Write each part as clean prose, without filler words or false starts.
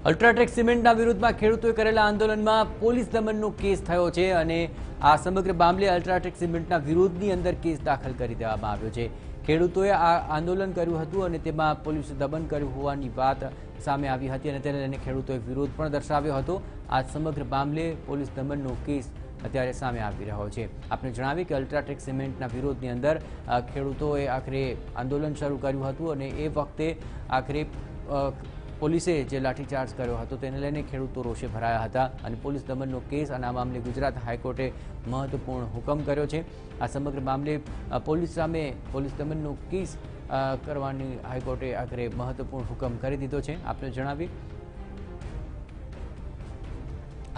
અલ્ટ્રાટેક સિમેન્ટના વિરુદ્ધમાં ખેડૂતોએ કરેલા આંદોલનમાં પોલીસ દમનનો કેસ થયો છે અને આ સમગ્ર મામલે અલ્ટ્રાટેક સિમેન્ટના વિરોધની અંદર કેસ દાખલ કરી દેવામાં આવ્યો છે। ખેડૂતોએ આ આંદોલન કર્યું હતું અને તેમાં પોલીસે દમન કર્યું હોવાની વાત સામે આવી હતી અને તેને લઈને ખેડૂતોએ વિરોધ પણ દર્શાવ્યો હતો। આ સમગ્ર મામલે પોલીસ દમનનો કેસ અત્યારે સામે આવી રહ્યો છે। આપણે જણાવીએ કે અલ્ટ્રાટેક સિમેન્ટના વિરોધની અંદર ખેડૂતોએ આખરે આંદોલન શરૂ કર્યું હતું અને એ વખતે આખરે પોલીસે જે લાઠીચાર્જ કર્યો હતો તેને લઈને ખેડૂતો રોષે ભરાયા હતા અને પોલીસ દમનનો કેસ અને આ મામલે ગુજરાત હાઈકોર્ટે મહત્વપૂર્ણ હુકમ કર્યો છે। આ સમગ્ર મામલે પોલીસ સામે પોલીસ દમનનો કેસ કરવાની હાઈકોર્ટે આખરે મહત્વપૂર્ણ હુકમ કરી દીધો છે। આપણે જણાવીએ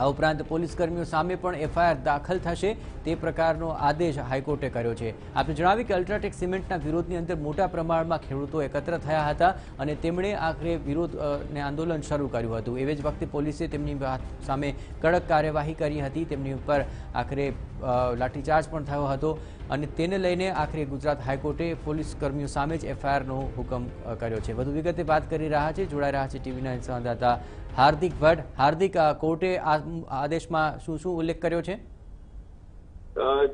આ ઉપરાંત પોલીસ કર્મીઓ સામે પણ એફઆઈઆર દાખલ થશે તે પ્રકારનો આદેશ હાઈકોર્ટે કર્યો છે। આપણે જણાવીએ કે અલ્ટ્રાટેક સિમેન્ટના વિરોધની અંદર મોટા પ્રમાણમાં ખેડૂતો એકત્ર થયા હતા અને તેમણે આખરે વિરોધ ને આંદોલન શરૂ કર્યું હતું। એવી જ વખતે પોલીસે તેમની સામે કડક કાર્યવાહી કરી હતી, તેમની ઉપર આખરે લાઠીચાર્જ પણ થયો હતો અને તેને લઈને આખરે ગુજરાત હાઈકોર્ટે પોલીસ કર્મીઓ સામે જ એફઆઈઆરનો હુકમ કર્યો છે। વધુ વિગતે વાત કરી રહ્યા છે, જોડાઈ રહ્યા છે ટીવી9 સંવાદદાતા હાર્દિક ભટ્ટ। હાર્દિક, કોર્ટે આ આદેશમાં શું શું ઉલ્લેખ કર્યો છે?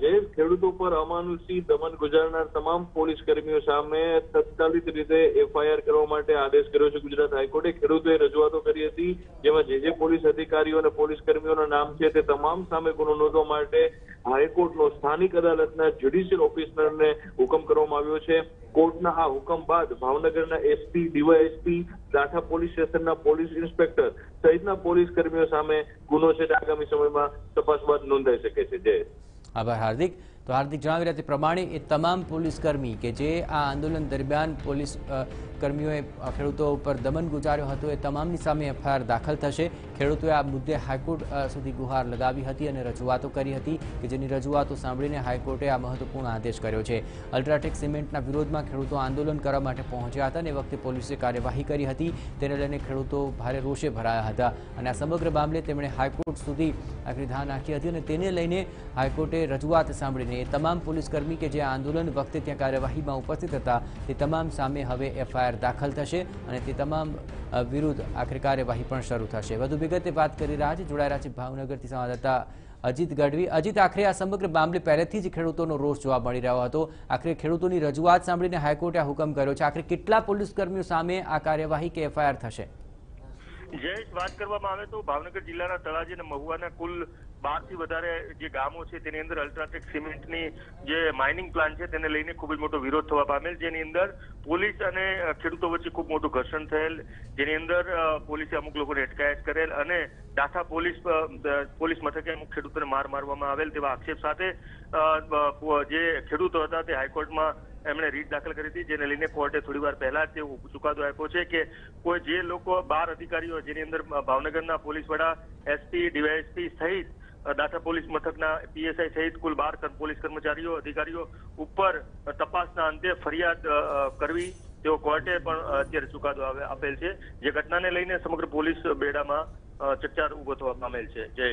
જે ખેડૂતો પર અમાનુષી દમન ગુજારનાર તમામ પોલીસ કર્મીઓ સામે તત્કાલિક રીતે એફઆઈઆર કરવા માટે આદેશ કર્યો છે ગુજરાત હાઈકોર્ટે। ખેડૂતોએ રજૂઆતો કરી હતી જેમાં જે પોલીસ અધિકારીઓ અને પોલીસ કર્મીઓના નામ છે તે તમામ સામે ગુનો નોંધવા માટે હાઈકોર્ટનો સ્થાનિક અદાલતના જ્યુડિશિયલ ઓફિસરને હુકમ કરવામાં આવ્યો છે। કોર્ટના આ હુકમ બાદ ભાવનગરના એસપી, ડીવાયએસપી, દાઠા પોલીસ સ્ટેશનના પોલીસ ઇન્સ્પેક્ટર સહિતના પોલીસ કર્મીઓ સામે ગુનો છે આગામી સમયમાં તપાસ બાદ નોંધાઈ શકે છે। જય આભાર હાર્દિક। તો હાર્દિક જણાવી રહ્યા પ્રમાણે એ તમામ પોલીસ કર્મી કે જે આ આંદોલન દરમિયાન પોલીસ કર્મીઓએ ખેડૂતો ઉપર દમન ગુજાર્યો હતો એ તમામની સામે એફઆઈઆર દાખલ થશે। ખેડૂતોએ આ મુદ્દે હાઈકોર્ટ સુધી ગુહાર લગાવી હતી અને રજૂઆતો કરી હતી કે જેની રજૂઆતો સાંભળીને હાઈકોર્ટે આ મહત્વપૂર્ણ આદેશ કર્યો છે। અલ્ટ્રાટેક સિમેન્ટના વિરોધમાં ખેડૂતો આંદોલન કરવા માટે પહોંચ્યા હતા અને એ વખતે પોલીસે કાર્યવાહી કરી હતી, તેને લઈને ખેડૂતો ભારે રોષે ભરાયા હતા અને આ સમગ્ર મામલે તેમણે હાઈકોર્ટ સુધી આખરી ધાર નાખી હતી અને તેને લઈને હાઈકોર્ટે રજૂઆત સાંભળીને એ તમામ પોલીસકર્મી કે જે આંદોલન વખતે ત્યાં કાર્યવાહીમાં ઉપસ્થિત હતા તે તમામ સામે હવે એફઆઈઆર દાખલ થશે અને તે તમામ વિરુદ્ધ આખરે કાર્યવાહી પણ શરૂ થશે। વધુ વિગતે વાત કરી રહ્યા છે, જોડાઈ રહ્યા છે ભાવનગરથી સંવાદદાતા અજીત ગઢવી। અજીત, આખરે આ સમગ્ર મામલે પહેલેથી જ ખેડૂતોનો રોષ જોવા મળી રહ્યો હતો, આખરે ખેડૂતોની રજૂઆત સાંભળીને હાઈકોર્ટે આ હુકમ કર્યો છે, આખરે કેટલા પોલીસકર્મીઓ સામે આ કાર્યવાહી કે એફઆઈઆર થશે? જયેશ, વાત કરવામાં આવે તો ભાવનગર જિલ્લાના તળાજી અને મહુવાના કુલ 12 થી વધારે જે ગામો છે તેની અંદર અલ્ટ્રાટેક સિમેન્ટની જે માઇનિંગ પ્લાન્ટ છે તેને લઈને ખૂબ જ મોટો વિરોધ થવા પામેલ, જેની અંદર પોલીસ અને ખેડૂતો વચ્ચે ખૂબ મોટું ઘર્ષણ થયેલ, જેની અંદર પોલીસે અમુક લોકોને અટકાયત કરેલ અને દાઠા પોલીસ મથકે અમુક ખેડૂતોને મારવામાં આવેલ તેવા આક્ષેપ સાથે જે ખેડૂતો હતા તે હાઈકોર્ટમાં એમણે રીટ દાખલ કરી હતી, જેને લઈને કોર્ટે થોડીવાર પહેલા જ ચુકાદો આપ્યો છે કે કોઈ જે લોકો 12 અધિકારીઓ જેની અંદર ભાવનગરના પોલીસ વડા, એસપી, ડીવાયએસપી સહિત દાઠા પોલીસ મથકના પીએસઆઈ સહિત કુલ 12 પોલીસ કર્મચારીઓ અધિકારીઓ ઉપર તપાસના અંતે ફરિયાદ કરવી તેવો કોર્ટે પણ અત્યારે ચુકાદો આપેલ છે, જે ઘટનાને લઈને સમગ્ર પોલીસ બેડામાં ચકચાર ઉભો થવા પામેલ છે। જયેશ।